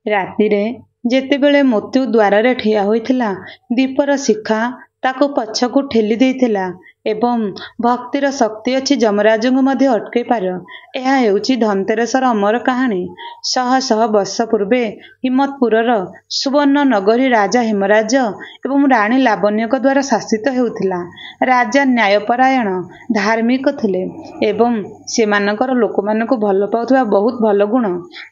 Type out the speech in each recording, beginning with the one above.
ରାତିରେ ଯେତେବେଳେ ମୃତ୍ୟୁ ଦ୍ୱାରରେ ଠିଆ ହୋଇଥିଲା, ଦୀପର ଶିଖା ତାକୁ ପଛକୁ ଠେଲି ଦେଇଥିଲା ଏବଂ ଭକ୍ତିର ଶକ୍ତି ଅଛି ଯମରାଜଙ୍କୁ ମଧ୍ୟ ଅଟକାଇ ପାରିବ। ଏହା ହେଉଛି ଧନତେରସର ଅମର କାହାଣୀ। ଶହ ଶହ ବର୍ଷ ପୂର୍ବେ ହିମ୍ମତପୁରର ସୁବର୍ଣ୍ଣ ନଗରୀ ରାଜା ହେମରାଜ ଏବଂ ରାଣୀ ଲାବଣ୍ୟଙ୍କ ଦ୍ୱାରା ଶାସିତ ହେଉଥିଲା। ରାଜା ନ୍ୟାୟପରାୟଣ, ଧାର୍ମିକ ଥିଲେ ଏବଂ ସେମାନଙ୍କର ଲୋକମାନଙ୍କୁ ଭଲ ପାଉଥିବା ବହୁତ ଭଲ ଗୁଣ।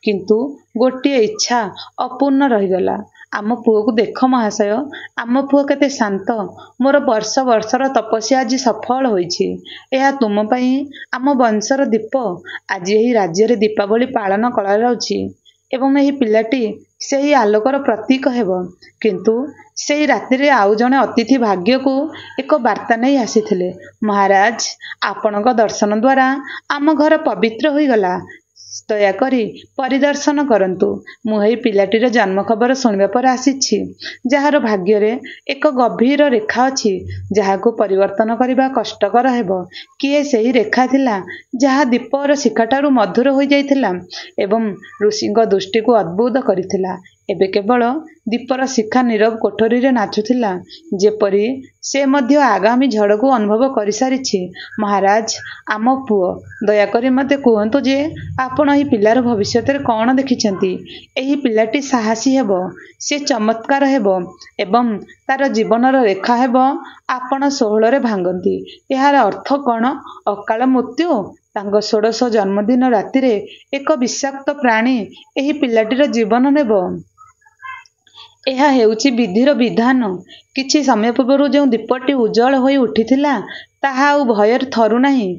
କିନ୍ତୁ ଗୋଟିଏ ଇଚ୍ଛା ଅପୂର୍ଣ୍ଣ ରହିଗଲା। ଆମ ପୁଅକୁ ଦେଖ ମହାଶୟ, ଆମ ପୁଅ କେତେ ଶାନ୍ତ। ମୋର ବର୍ଷ ବର୍ଷର ତପସ୍ୟା ଆଜି ସଫଳ ହୋଇଛି। ଏହା ତୁମ ପାଇଁ ଆମ ବଂଶର ଦୀପ। ଆଜି ଏହି ରାଜ୍ୟରେ ଦୀପାବଳି ପାଳନ କରାଯାଉଛି ଏବଂ ଏହି ପିଲାଟି ସେହି ଆଲୋକର ପ୍ରତୀକ ହେବ। କିନ୍ତୁ ସେହି ରାତିରେ ଆଉ ଜଣେ ଅତିଥି ଭାଗ୍ୟକୁ ଏକ ବାର୍ତ୍ତା ନେଇ ଆସିଥିଲେ। ମହାରାଜ, ଆପଣଙ୍କ ଦର୍ଶନ ଦ୍ୱାରା ଆମ ଘର ପବିତ୍ର ହୋଇଗଲା। ଦୟାକରି ପରିଦର୍ଶନ କରନ୍ତୁ। ମୁଁ ଏହି ପିଲାଟିର ଜନ୍ମ ଖବର ଶୁଣିବା ପରେ ଆସିଛି, ଯାହାର ଭାଗ୍ୟରେ ଏକ ଗଭୀର ରେଖା ଅଛି, ଯାହାକୁ ପରିବର୍ତ୍ତନ କରିବା କଷ୍ଟକର ହେବ। କିଏ ସେହି ରେଖା ଥିଲା ଯାହା ଦୀପର ଶିଖାଠାରୁ ମଧୁର ହୋଇଯାଇଥିଲା ଏବଂ ଋଷିଙ୍କ ଦୃଷ୍ଟିକୁ ଅଦ୍ଭୁତ କରିଥିଲା? ଏବେ କେବଳ ଦୀପର ଶିଖା ନୀରବ କୋଠରୀରେ ନାଚୁଥିଲା, ଯେପରି ସେ ମଧ୍ୟ ଆଗାମୀ ଝଡ଼କୁ ଅନୁଭବ କରିସାରିଛି। ମହାରାଜ, ଆମ ପୁଅ। ଦୟାକରି ମୋତେ କୁହନ୍ତୁ ଯେ ଆପଣ ଏହି ପିଲାର ଭବିଷ୍ୟତରେ କ'ଣ ଦେଖିଛନ୍ତି। ଏହି ପିଲାଟି ସାହସୀ ହେବ, ସେ ଚମତ୍କାର ହେବ ଏବଂ ତାର ଜୀବନର ରେଖା ହେବ ଆପଣ 16ରେ ଭାଙ୍ଗନ୍ତି। ଏହାର ଅର୍ଥ କ'ଣ? ଅକାଳ ମୃତ୍ୟୁ? ତାଙ୍କ 16ଶ ଜନ୍ମଦିନ ରାତିରେ ଏକ ବିଷାକ୍ତ ପ୍ରାଣୀ ଏହି ପିଲାଟିର ଜୀବନ ନେବ? ଏହା ହେଉଛି ବିଧିର ବିଧାନ। କିଛି ସମୟ ପୂର୍ବରୁ ଯେଉଁ ଦୀପଟି ଉଜ୍ଜ୍ୱଳ ହୋଇ ଉଠିଥିଲା, ତାହା ଆଉ ଭୟରେ ଥରୁନାହିଁ,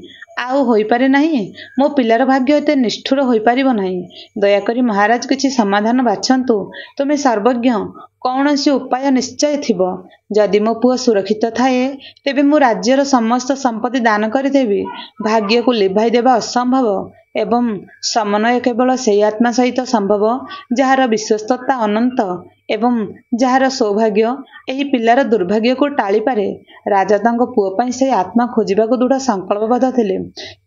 ଆଉ ହୋଇପାରେ ନାହିଁ। ମୋ ପିଲାର ଭାଗ୍ୟ ଏତେ ନିଷ୍ଠୁର ହୋଇପାରିବ ନାହିଁ। ଦୟାକରି ମହାରାଜ କିଛି ସମାଧାନ ବାଛନ୍ତୁ। ତୁମେ ସର୍ବଜ୍ଞ, କୌଣସି ଉପାୟ ନିଶ୍ଚୟ ଥିବ। ଯଦି ମୋ ପୁଅ ସୁରକ୍ଷିତ ଥାଏ, ତେବେ ମୁଁ ରାଜ୍ୟର ସମସ୍ତ ସମ୍ପତ୍ତି ଦାନ କରିଦେବି। ଭାଗ୍ୟକୁ ଲିଭାଇ ଦେବା ଅସମ୍ଭବ ଏବଂ ସମନ୍ୱୟ କେବଳ ସେହି ଆତ୍ମା ସହିତ ସମ୍ଭବ ଯାହାର ବିଶ୍ୱସ୍ତତା ଅନନ୍ତ ଏବଂ ଯାହାର ସୌଭାଗ୍ୟ ଏହି ପିଲାର ଦୁର୍ଭାଗ୍ୟକୁ ଟାଳିପାରେ। ରାଜା ତାଙ୍କ ପୁଅ ପାଇଁ ସେହି ଆତ୍ମା ଖୋଜିବାକୁ ଦୃଢ଼ ସଂକଳ୍ପବଦ୍ଧ ଥିଲେ।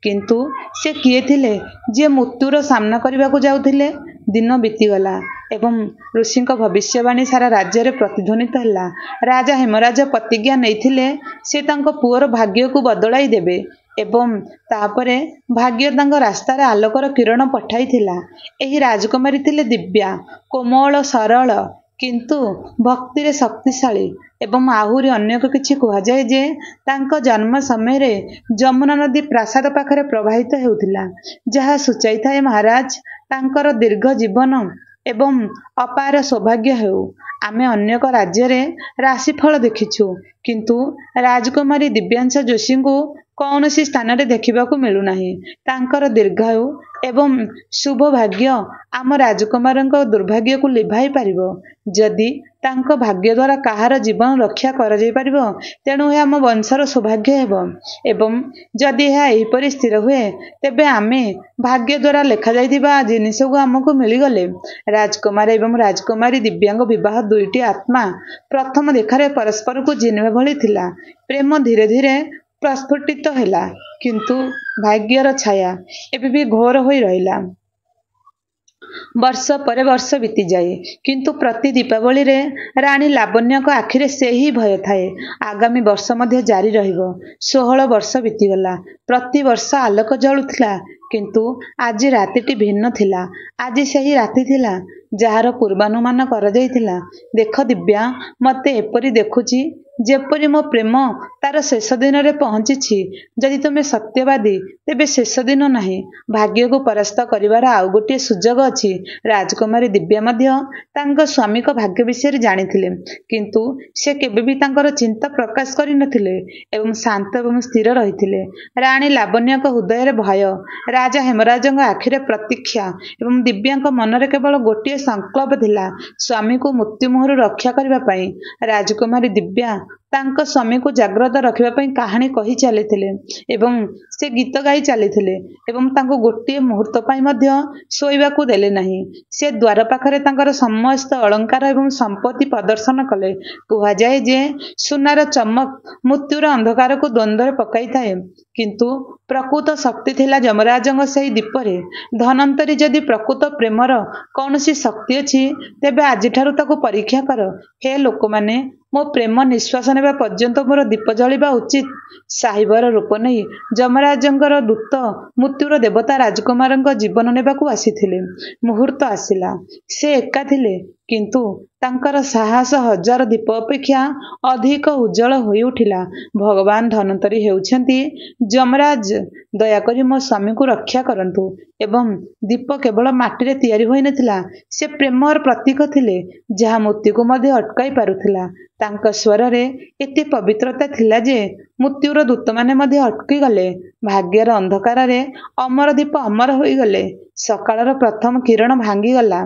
କିନ୍ତୁ ସେ କିଏ ଥିଲେ ଯିଏ ମୃତ୍ୟୁର ସାମ୍ନା କରିବାକୁ ଯାଉଥିଲେ? ଦିନ ବିତିଗଲା ଏବଂ ଋଷିଙ୍କ ଭବିଷ୍ୟବାଣୀ ସାରା ରାଜ୍ୟରେ ପ୍ରତିଧ୍ୱନିତ ହେଲା। ରାଜା ହେମରାଜ ପ୍ରତିଜ୍ଞା ନେଇଥିଲେ ସେ ତାଙ୍କ ପୁଅର ଭାଗ୍ୟକୁ ବଦଳାଇ ଦେବେ ଏବଂ ତାପରେ ଭାଗ୍ୟ ତାଙ୍କ ରାସ୍ତାରେ ଆଲୋକର କିରଣ ପଠାଇଥିଲା। ଏହି ରାଜକୁମାରୀ ଥିଲେ ଦିବ୍ୟା, କୋମଳ, ସରଳ, କିନ୍ତୁ ଭକ୍ତିରେ ଶକ୍ତିଶାଳୀ ଏବଂ ଆହୁରି ଅନେକ କିଛି। କୁହାଯାଏ ଯେ ତାଙ୍କ ଜନ୍ମ ସମୟରେ ଯମୁନା ନଦୀ ପ୍ରାସାଦ ପାଖରେ ପ୍ରବାହିତ ହେଉଥିଲା, ଯାହା ସୂଚାଇଥାଏ ମହାରାଜ ତାଙ୍କର ଦୀର୍ଘ ଜୀବନ ଏବଂ ଅପାର ସୌଭାଗ୍ୟ ହେଉ। ଆମେ ଅନେକ ରାଜ୍ୟରେ ରାଶିଫଳ ଦେଖିଛୁ, କିନ୍ତୁ ରାଜକୁମାରୀ ଦିବ୍ୟାଂଶ ଯୋଶୀଙ୍କୁ କୌଣସି ସ୍ଥାନରେ ଦେଖିବାକୁ ମିଳୁନାହିଁ। ତାଙ୍କର ଦୀର୍ଘାୟୁ ଏବଂ ଶୁଭ ଭାଗ୍ୟ ଆମ ରାଜକୁମାରଙ୍କ ଦୁର୍ଭାଗ୍ୟକୁ ଲିଭାଇ ପାରିବ। ଯଦି ତାଙ୍କ ଭାଗ୍ୟ ଦ୍ୱାରା କାହାର ଜୀବନ ରକ୍ଷା କରାଯାଇପାରିବ, ତେଣୁ ଏହା ଆମ ବଂଶର ସୌଭାଗ୍ୟ ହେବ ଏବଂ ଯଦି ଏହା ଏହିପରି ସ୍ଥିର ହୁଏ, ତେବେ ଆମେ ଭାଗ୍ୟ ଦ୍ୱାରା ଲେଖାଯାଇଥିବା ଜିନିଷକୁ ଆମକୁ ମିଳିଗଲେ। ରାଜକୁମାର ଏବଂ ରାଜକୁମାରୀ ଦିବ୍ୟାଙ୍କ ବିବାହ ଦୁଇଟି ଆତ୍ମା ପ୍ରଥମ ଦେଖାରେ ପରସ୍ପରକୁ ଚିହ୍ନିବା ଭଳି ଥିଲା। ପ୍ରେମ ଧୀରେ ଧୀରେ ପ୍ରସ୍ଫୁଟିତ ହେଲା, କିନ୍ତୁ ଭାଗ୍ୟର ଛାୟା ଏବେ ବି ଘୋର ହୋଇ ରହିଲା। ବର୍ଷ ପରେ ବର୍ଷ ବିତିଯାଏ, କିନ୍ତୁ ପ୍ରତି ଦୀପାବଳିରେ ରାଣୀ ଲାବଣ୍ୟଙ୍କ ଆଖିରେ ସେହି ଭୟ ଥାଏ। ଆଗାମୀ ବର୍ଷ ମଧ୍ୟ ଜାରି ରହିବ। 16 ବର୍ଷ ବିତିଗଲା। ପ୍ରତି ବର୍ଷ ଆଲୋକ ଜଳୁଥିଲା, କିନ୍ତୁ ଆଜି ରାତିଟି ଭିନ୍ନ ଥିଲା। ଆଜି ସେହି ରାତି ଥିଲା ଯାହାର ପୂର୍ବାନୁମାନ କରାଯାଇଥିଲା। ଦେଖ ଦିବ୍ୟା, ମୋତେ ଏପରି ଦେଖୁଛି ଯେପରି ମୋ ପ୍ରେମ ତାର ଶେଷ ଦିନରେ ପହଞ୍ଚିଛି। ଯଦି ତୁମେ ସତ୍ୟବାଦୀ, ତେବେ ଶେଷ ଦିନ ନାହିଁ। ଭାଗ୍ୟକୁ ପରାସ୍ତ କରିବାର ଆଉ ଗୋଟିଏ ସୁଯୋଗ ଅଛି। ରାଜକୁମାରୀ ଦିବ୍ୟା ମଧ୍ୟ ତାଙ୍କ ସ୍ୱାମୀଙ୍କ ଭାଗ୍ୟ ବିଷୟରେ ଜାଣିଥିଲେ, କିନ୍ତୁ ସେ କେବେ ବି ତାଙ୍କର ଚିନ୍ତା ପ୍ରକାଶ କରିନଥିଲେ ଏବଂ ଶାନ୍ତ ଏବଂ ସ୍ଥିର ରହିଥିଲେ। ରାଣୀ ଲାବଣ୍ୟଙ୍କ ହୃଦୟରେ ଭୟ, ରାଜା ହେମରାଜଙ୍କ ଆଖିରେ ପ୍ରତୀକ୍ଷା ଏବଂ ଦିବ୍ୟାଙ୍କ ମନରେ କେବଳ ଗୋଟିଏ ସଂକଳ୍ପ ଥିଲା, ସ୍ୱାମୀକୁ ମୃତ୍ୟୁ ମୁହଁରୁ ରକ୍ଷା କରିବା ପାଇଁ। ରାଜକୁମାରୀ ଦିବ୍ୟା ତାଙ୍କ ସ୍ୱାମୀକୁ ଜାଗ୍ରତ ରଖିବା ପାଇଁ କାହାଣୀ କହି ଚାଲିଥିଲେ ଏବଂ ସେ ଗୀତ ଗାଇ ଚାଲିଥିଲେ ଏବଂ ତାଙ୍କୁ ଗୋଟିଏ ମୁହୂର୍ତ୍ତ ପାଇଁ ମଧ୍ୟ ଶୋଇବାକୁ ଦେଲେ ନାହିଁ। ସେ ଦ୍ୱାର ପାଖରେ ତାଙ୍କର ସମସ୍ତ ଅଳଙ୍କାର ଏବଂ ସମ୍ପତ୍ତି ପ୍ରଦର୍ଶନ କଲେ। କୁହାଯାଏ ଯେ ସୁନାର ଚମକ ମୃତ୍ୟୁର ଅନ୍ଧକାରକୁ ଦ୍ୱନ୍ଦ୍ୱରେ ପକାଇଥାଏ, କିନ୍ତୁ ପ୍ରକୃତ ଶକ୍ତି ଥିଲା ଯମରାଜଙ୍କ ସେହି ଦୀପରେ। ଧନ୍ୱନ୍ତରୀ, ଯଦି ପ୍ରକୃତ ପ୍ରେମର କୌଣସି ଶକ୍ତି ଅଛି, ତେବେ ଆଜିଠାରୁ ତାକୁ ପରୀକ୍ଷା କର। ହେ ଲୋକମାନେ, ମୋ ପ୍ରେମ ନିଶ୍ୱାସ ନେବା ପର୍ଯ୍ୟନ୍ତ ମୋର ଦୀପ ଜଳିବା ଉଚିତ। ସାହିବର ରୂପ ନେଇ ଯମରାଜଙ୍କର ଦୂତ ମୃତ୍ୟୁର ଦେବତା ରାଜକୁମାରଙ୍କ ଜୀବନ ନେବାକୁ ଆସିଥିଲେ। ମୁହୂର୍ତ୍ତ ଆସିଲା। ସେ ଏକା ଥିଲେ, କିନ୍ତୁ ତାଙ୍କର ସାହସ ହଜାର ଦୀପ ଅପେକ୍ଷା ଅଧିକ ଉଜ୍ଜ୍ୱଳ ହୋଇ ଉଠିଲା। ଭଗବାନ ଧନ୍ୱନ୍ତରୀ ହେଉଛନ୍ତି ଯମରାଜ। ଦୟାକରି ମୋ ସ୍ୱାମୀଙ୍କୁ ରକ୍ଷା କରନ୍ତୁ। ଏବଂ ଦୀପ କେବଳ ମାଟିରେ ତିଆରି ହୋଇନଥିଲା, ସେ ପ୍ରେମର ପ୍ରତୀକ ଥିଲେ, ଯାହା ମୃତ୍ୟୁକୁ ମଧ୍ୟ ଅଟକାଇ ପାରୁଥିଲା। ତାଙ୍କ ସ୍ୱରରେ ଏତେ ପବିତ୍ରତା ଥିଲା ଯେ ମୃତ୍ୟୁର ଦୂତମାନେ ମଧ୍ୟ ଅଟକିଗଲେ। ଭାଗ୍ୟର ଅନ୍ଧକାରରେ ଅମର ଦୀପ ଅମର ହୋଇଗଲେ। ସକାଳର ପ୍ରଥମ କିରଣ ଭାଙ୍ଗିଗଲା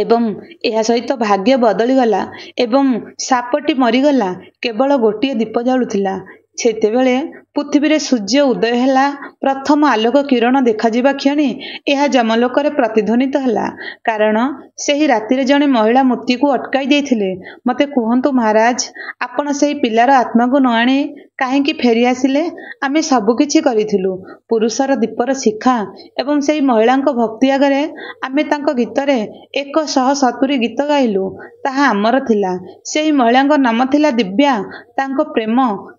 ଏବଂ ଏହା ସହିତ ଭାଗ୍ୟ ବଦଳିଗଲା ଏବଂ ସାପଟି ମରିଗଲା। କେବଳ ଗୋଟିଏ ଦୀପ ଜଳୁଥିଲା। ସେତେବେଳେ ପୃଥିବୀରେ ସୂର୍ଯ୍ୟ ଉଦୟ ହେଲା। ପ୍ରଥମ ଆଲୋକ କିରଣ ଦେଖାଯିବା କ୍ଷଣି ଏହା ଯମଲୋକରେ ପ୍ରତିଧ୍ୱନିତ ହେଲା, କାରଣ ସେହି ରାତିରେ ଜଣେ ମହିଳା ମୃତ୍ୟୁକୁ ଅଟକାଇ ଦେଇଥିଲେ। ମୋତେ କୁହନ୍ତୁ ମହାରାଜ, ଆପଣ ସେହି ପିଲାର ଆତ୍ମାକୁ ନ ଆଣି କାହିଁକି ଫେରି ଆସିଲେ? ଆମେ ସବୁକିଛି କରିଥିଲୁ। ପୁରୁଷର ଦୀପର ଶିଖା ଏବଂ ସେହି ମହିଳାଙ୍କ ଭକ୍ତି ଆଗରେ ଆମେ ତାଙ୍କ ଗୀତରେ 170 ଗୀତ ଗାଇଲୁ। ତାହା ଆମର ଥିଲା। ସେହି ମହିଳାଙ୍କ ନାମ ଥିଲା ଦିବ୍ୟା। ତାଙ୍କ ପ୍ରେମ,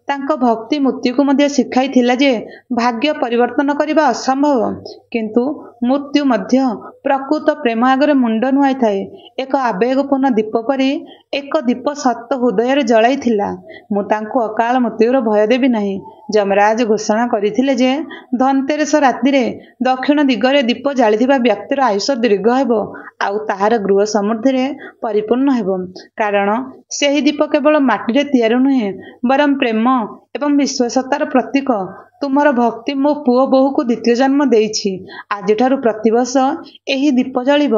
ତାଙ୍କ ଭକ୍ତି ମୃତ୍ୟୁକୁ ମଧ୍ୟ ଶିଖାଇଥିଲା ଯେ ଭାଗ୍ୟ ପରିବର୍ତ୍ତନ କରିବା ଅସମ୍ଭବ, କିନ୍ତୁ ମୃତ୍ୟୁ ମଧ୍ୟ ପ୍ରକୃତ ପ୍ରେମ ଆଗରେ ମୁଣ୍ଡ ନୁଆଇଥାଏ। ଏକ ଆବେଗପୂର୍ଣ୍ଣ ଦୀପ ପରି ଏକ ଦୀପ ସତ ହୃଦୟରେ ଜଳାଇଥିଲା। ମୁଁ ତାଙ୍କୁ ଅକାଳ ମୃତ୍ୟୁର ଭୟ ଦେବି ନାହିଁ। ଯମରାଜ ଘୋଷଣା କରିଥିଲେ ଯେ ଧନତେରସ ରାତିରେ ଦକ୍ଷିଣ ଦିଗରେ ଦୀପ ଜାଳିଥିବା ବ୍ୟକ୍ତିର ଆୟୁଷ ଦୀର୍ଘ ହେବ ଆଉ ତାହାର ଗୃହ ସମୃଦ୍ଧିରେ ପରିପୂର୍ଣ୍ଣ ହେବ, କାରଣ ସେହି ଦୀପ କେବଳ ମାଟିରେ ତିଆରି ନୁହେଁ, ବରଂ ପ୍ରେମ ଏବଂ ବିଶ୍ୱସ୍ତତାର ପ୍ରତୀକ। ତୁମର ଭକ୍ତି ମୋ ପୁଅ ବୋହୂକୁ ଦ୍ୱିତୀୟ ଜନ୍ମ ଦେଇଛି। ଆଜିଠାରୁ ପ୍ରତିବର୍ଷ ଏହି ଦୀପ ଜଳିବ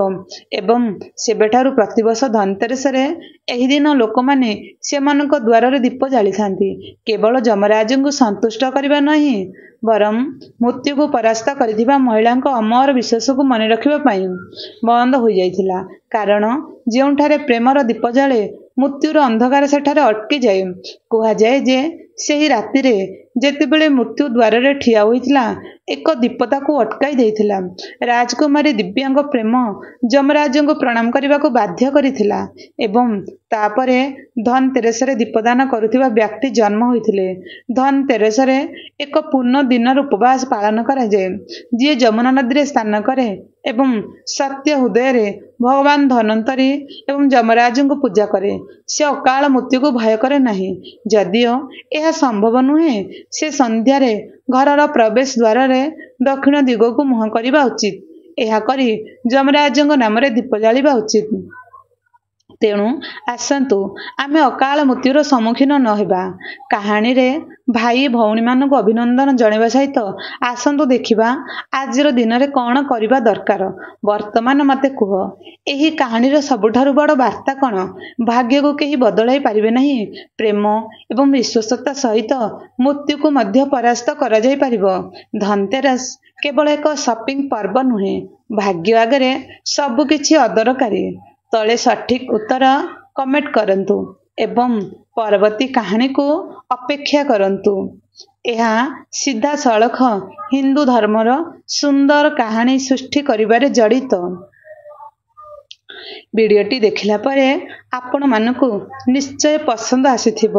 ଏବଂ ସେବେଠାରୁ ପ୍ରତିବର୍ଷ ଧନତେରସରେ ଏହି ଦିନ ଲୋକମାନେ ସେମାନଙ୍କ ଦ୍ୱାରରେ ଦୀପ ଜାଳିଥାନ୍ତି, କେବଳ ଯମରାଜଙ୍କୁ ସନ୍ତୁଷ୍ଟ କରିବା ନାହିଁ, ବରଂ ମୃତ୍ୟୁକୁ ପରାସ୍ତ କରିଥିବା ମହିଳାଙ୍କ ଅମର ବିଶ୍ୱାସକୁ ମନେ ରଖିବା ପାଇଁ। ବନ୍ଦ ହୋଇଯାଇଥିଲା, କାରଣ ଯେଉଁଠାରେ ପ୍ରେମର ଦୀପ ଜଳେ, ମୃତ୍ୟୁର ଅନ୍ଧକାର ସେଠାରେ ଅଟକିଯାଏ। କୁହାଯାଏ ଯେ ସେହି ରାତିରେ ଯେତେବେଳେ ମୃତ୍ୟୁ ଦ୍ୱାରରେ ଠିଆ ହୋଇଥିଲା, ଏକ ଦୀପ ତାକୁ ଅଟକାଇ ଦେଇଥିଲା। ରାଜକୁମାରୀ ଦିବ୍ୟାଙ୍କ ପ୍ରେମ ଯମରାଜଙ୍କୁ ପ୍ରଣାମ କରିବାକୁ ବାଧ୍ୟ କରିଥିଲା ଏବଂ ତାପରେ ଧନତେରସରେ ଦୀପଦାନ କରୁଥିବା ବ୍ୟକ୍ତି ଜନ୍ମ ହୋଇଥିଲେ। ଧନତେରସରେ ଏକ ପୂର୍ଣ୍ଣ ଦିନର ଉପବାସ ପାଳନ କରାଯାଏ, ଯିଏ ଯମୁନା ନଦୀରେ ସ୍ନାନ କରେ ଏବଂ ସତ୍ୟ ହୃଦୟରେ ଭଗବାନ ଧନ୍ୱନ୍ତରୀ ଏବଂ ଯମରାଜଙ୍କୁ ପୂଜା କରେ, ସେ ଅକାଳ ମୃତ୍ୟୁକୁ ଭୟ କରେ ନାହିଁ। ଯଦିଓ ଏହା ସମ୍ଭବ ନୁହେଁ, ସେ ସନ୍ଧ୍ୟାରେ ଘରର ପ୍ରବେଶ ଦ୍ୱାରରେ ଦକ୍ଷିଣ ଦିଗକୁ ମୁହଁ କରିବା ଉଚିତ। ଏହା କରି ଯମରାଜଙ୍କ ନାମରେ ଦୀପ ଜାଳିବା ଉଚିତ। ତେଣୁ ଆସନ୍ତୁ, ଆମେ ଅକାଳ ମୃତ୍ୟୁର ସମ୍ମୁଖୀନ ନ ହେବା। କାହାଣୀରେ ଭାଇ ଭଉଣୀମାନଙ୍କୁ ଅଭିନନ୍ଦନ ଜଣାଇବା ସହିତ ଆସନ୍ତୁ ଦେଖିବା ଆଜିର ଦିନରେ କ'ଣ କରିବା ଦରକାର। ବର୍ତ୍ତମାନ ମୋତେ କୁହ, ଏହି କାହାଣୀର ସବୁଠାରୁ ବଡ଼ ବାର୍ତ୍ତା କ'ଣ? ଭାଗ୍ୟକୁ କେହି ବଦଳାଇ ପାରିବେ ନାହିଁ। ପ୍ରେମ ଏବଂ ବିଶ୍ୱସ୍ତତା ସହିତ ମୃତ୍ୟୁକୁ ମଧ୍ୟ ପରାସ୍ତ କରାଯାଇପାରିବ। ଧନତେରସ କେବଳ ଏକ ସପିଂ ପର୍ବ ନୁହେଁ, ଭାଗ୍ୟ ଆଗରେ ସବୁକିଛି ଅଦରକାରୀ। ତଳେ ସଠିକ୍ ଉତ୍ତର କମେଣ୍ଟ କରନ୍ତୁ ଏବଂ ପରବର୍ତ୍ତୀ କାହାଣୀକୁ ଅପେକ୍ଷା କରନ୍ତୁ। ଏହା ସିଧାସଳଖ ହିନ୍ଦୁ ଧର୍ମର ସୁନ୍ଦର କାହାଣୀ ସୃଷ୍ଟି କରିବାରେ ଜଡ଼ିତ। ଭିଡ଼ିଓଟି ଦେଖିଲା ପରେ ଆପଣମାନଙ୍କୁ ନିଶ୍ଚୟ ପସନ୍ଦ ଆସିଥିବ।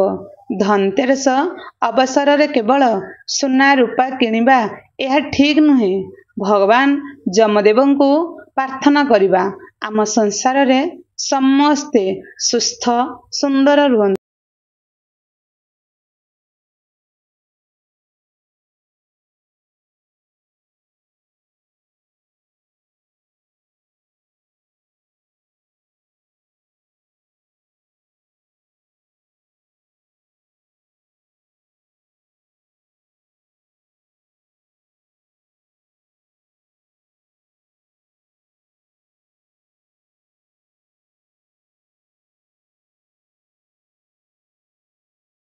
ଧନତେରସ ଅବସରରେ କେବଳ ସୁନା ରୂପା କିଣିବା ଏହା ଠିକ୍ ନୁହେଁ। ଭଗବାନ ଯମଦେବଙ୍କୁ ପ୍ରାର୍ଥନା କରିବା ଆମ ସଂସାରରେ ସମସ୍ତେ ସୁସ୍ଥ ସୁନ୍ଦର ରୁହନ୍ତୁ।